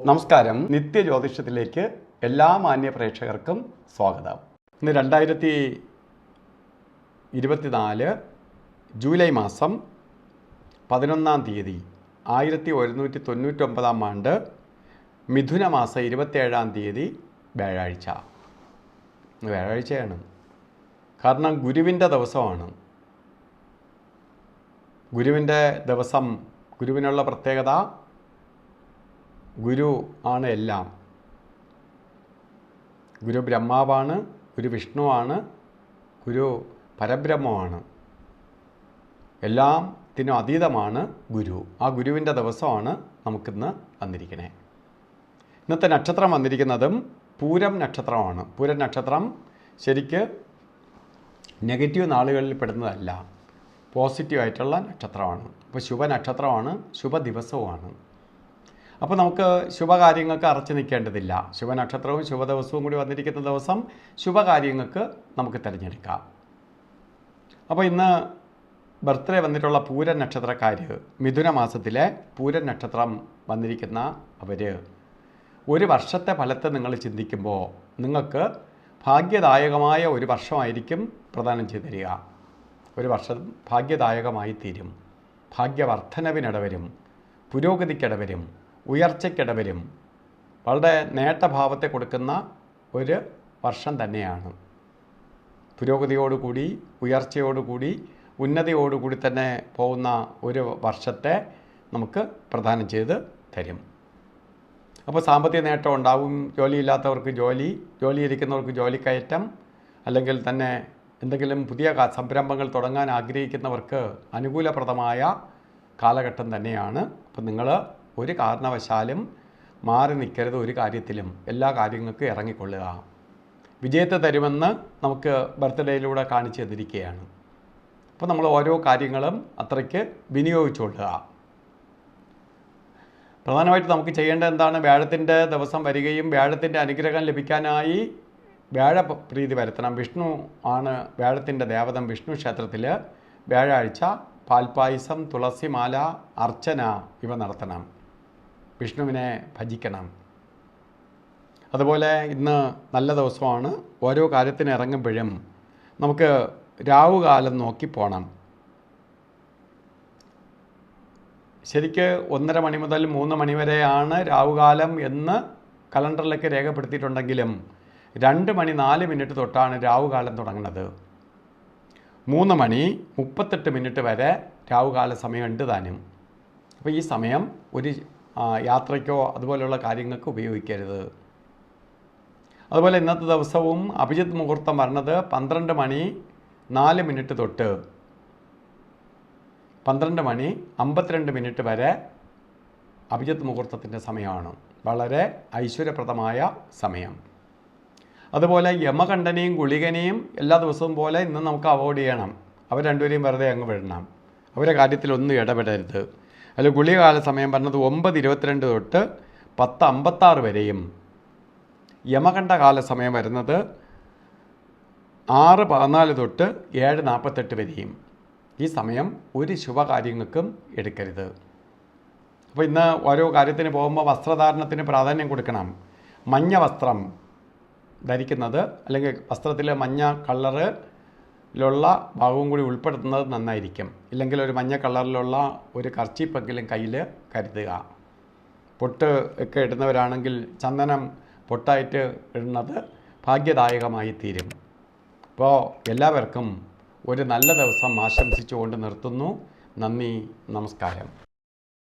നമസ്കാരം. നിത്യജ്യോതിഷത്തിലേക്ക് എല്ലാ മാന്യ പ്രേക്ഷകർക്കും സ്വാഗതം. ഇന്ന് 2024 ജൂലൈ മാസം 11-ാം തീയതി 1199-ാം ആണ്ട് മിഥുന മാസം 27-ാം തീയതി വ്യാഴാഴ്ച. വ്യാഴാഴ്ചയാണ്, കാരണം ഗുരുവിൻ്റെ ദിവസമാണ്. ഗുരുവിൻ്റെ ദിവസം, ഗുരുവിനുള്ള പ്രത്യേകത, ഗുരു ആണ് എല്ലാം. ഗുരു ബ്രഹ്മാവാണ്, ഗുരു വിഷ്ണുവാണ്, ഗുരു പരബ്രഹ്മമാണ്. എല്ലാത്തിനും അതീതമാണ് ഗുരു. ആ ഗുരുവിൻ്റെ ദിവസമാണ് നമുക്കിന്ന് വന്നിരിക്കുന്നത്. ഇന്നത്തെ നക്ഷത്രം വന്നിരിക്കുന്നതും പൂരം നക്ഷത്രമാണ്. പൂരം നക്ഷത്രം ശരിക്ക് നെഗറ്റീവ് നാളുകളിൽ പെടുന്നതല്ല, പോസിറ്റീവായിട്ടുള്ള നക്ഷത്രമാണ്. അപ്പോൾ ശുഭനക്ഷത്രമാണ്, ശുഭദിവസവുമാണ്. അപ്പോൾ നമുക്ക് ശുഭകാര്യങ്ങൾക്ക് അറച്ചു നിൽക്കേണ്ടതില്ല. ശുഭനക്ഷത്രവും ശുഭദിവസവും കൂടി വന്നിരിക്കുന്ന ദിവസം ശുഭകാര്യങ്ങൾക്ക് നമുക്ക് തിരഞ്ഞെടുക്കാം. അപ്പോൾ ഇന്ന് ബർത്ത്ഡേ വന്നിട്ടുള്ള പൂരം നക്ഷത്രക്കാർ, മിഥുന മാസത്തിലെ പൂരം നക്ഷത്രം വന്നിരിക്കുന്ന അവർ, ഒരു വർഷത്തെ ഫലത്തെ നിങ്ങൾ ചിന്തിക്കുമ്പോൾ നിങ്ങൾക്ക് ഭാഗ്യദായകമായ ഒരു വർഷമായിരിക്കും പ്രദാനം ചെയ്തു തരിക. ഒരു വർഷം ഭാഗ്യദായകമായി തീരും. ഭാഗ്യവർദ്ധനവിനിടവരും, പുരോഗതിക്കിടവരും, ഉയർച്ചയ്ക്കിടവരും, വളരെ നേട്ടഭാവത്തെ കൊടുക്കുന്ന ഒരു വർഷം തന്നെയാണ്. പുരോഗതിയോടുകൂടി, ഉയർച്ചയോടുകൂടി, ഉന്നതിയോടുകൂടി തന്നെ പോകുന്ന ഒരു വർഷത്തെ നമുക്ക് പ്രദാനം ചെയ്ത് തരും. അപ്പോൾ സാമ്പത്തിക നേട്ടം ഉണ്ടാവും. ജോലിയില്ലാത്തവർക്ക് ജോലി, ജോലിയിരിക്കുന്നവർക്ക് ജോലിക്കയറ്റം, അല്ലെങ്കിൽ തന്നെ എന്തെങ്കിലും പുതിയ സംരംഭങ്ങൾ തുടങ്ങാൻ ആഗ്രഹിക്കുന്നവർക്ക് അനുകൂലപ്രദമായ കാലഘട്ടം തന്നെയാണ്. അപ്പം നിങ്ങൾ ഒരു കാരണവശാലും മാറി നിൽക്കരുത്. ഒരു കാര്യത്തിലും എല്ലാ കാര്യങ്ങൾക്കും ഇറങ്ങിക്കൊള്ളുക. വിജയത്തെ തരുമെന്ന് നമുക്ക് ബർത്ത്ഡേയിലൂടെ കാണിച്ചു തന്നിരിക്കുകയാണ്. അപ്പോൾ നമ്മൾ ഓരോ കാര്യങ്ങളും അത്രയ്ക്ക് വിനിയോഗിച്ചുകൊള്ളുക. പ്രധാനമായിട്ട് നമുക്ക് ചെയ്യേണ്ടത് എന്താണ്? വ്യാഴത്തിൻ്റെ ദിവസം വരികയും വ്യാഴത്തിൻ്റെ അനുഗ്രഹം ലഭിക്കാനായി വ്യാഴപ്രീതി വരുത്തണം. വിഷ്ണു ആണ് വ്യാഴത്തിൻ്റെ ദേവതം. വിഷ്ണു ക്ഷേത്രത്തിൽ വ്യാഴാഴ്ച പാൽപ്പായസം, തുളസിമാല, അർച്ചന ഇവ നടത്തണം. വിഷ്ണുവിനെ ഭജിക്കണം. അതുപോലെ ഇന്ന് നല്ല ദിവസമാണ്. ഓരോ കാര്യത്തിന് ഇറങ്ങുമ്പോഴും നമുക്ക് രാവുകാലം നോക്കി പോകണം. ശരിക്ക് 1:30 മണി മുതൽ 3 മണി വരെയാണ് രാവുകാലം എന്ന് കലണ്ടറിലൊക്കെ രേഖപ്പെടുത്തിയിട്ടുണ്ടെങ്കിലും 2 മണി 4 മിനിറ്റ് തൊട്ടാണ് രാവുകാലം തുടങ്ങുന്നത്. 3 മണി 38 മിനിറ്റ് വരെ രാവുകാല സമയമുണ്ട് താനും. അപ്പോൾ ഈ സമയം ഒരു യാത്രയ്ക്കോ അതുപോലെയുള്ള കാര്യങ്ങൾക്ക് ഉപയോഗിക്കരുത്. അതുപോലെ ഇന്നത്തെ ദിവസവും അഭിജിത്ത് മുഹൂർത്തം വരുന്നത് 12 മണി 4 മിനിറ്റ് തൊട്ട് 12 മണി 52 മിനിറ്റ് വരെ അഭിജിത്ത് മുഹൂർത്തത്തിൻ്റെ സമയമാണ്. വളരെ ഐശ്വര്യപ്രദമായ സമയം. അതുപോലെ യമകണ്ഠനെയും ഗുളികനെയും എല്ലാ ദിവസവും പോലെ ഇന്ന് നമുക്ക് അവോയ്ഡ് ചെയ്യണം. അവർ രണ്ടുപേരെയും വെറുതെ അങ്ങ് വിടണം. അവരുടെ കാര്യത്തിലൊന്നും ഇടപെടരുത്. അതിൽ ഗുളികകാല സമയം പറഞ്ഞത് 9:22 തൊട്ട് 10:56 വരെയും, യമകണ്ഠകാല സമയം വരുന്നത് 6:14 തൊട്ട് 7:48 വരെയും. ഈ സമയം ഒരു ശുഭകാര്യങ്ങൾക്കും എടുക്കരുത്. അപ്പോൾ ഇന്ന് ഓരോ കാര്യത്തിന് പോകുമ്പോൾ വസ്ത്രധാരണത്തിന് പ്രാധാന്യം കൊടുക്കണം. മഞ്ഞ വസ്ത്രം ധരിക്കുന്നത്, അല്ലെങ്കിൽ വസ്ത്രത്തിൽ മഞ്ഞ കളറിലുള്ള ഭാഗവും കൂടി ഉൾപ്പെടുത്തുന്നത് നന്നായിരിക്കും. ഇല്ലെങ്കിൽ ഒരു മഞ്ഞ കളറിലുള്ള ഒരു കർച്ചീപ്പെങ്കിലും കയ്യിൽ കരുതുക. പൊട്ട് ഒക്കെ ഇടുന്നവരാണെങ്കിൽ ചന്ദനം പൊട്ടായിട്ട് ഇടുന്നത് ഭാഗ്യദായകമായി തീരും. അപ്പോൾ എല്ലാവർക്കും ഒരു നല്ല ദിവസം ആശംസിച്ചുകൊണ്ട് നിർത്തുന്നു. നന്ദി, നമസ്കാരം.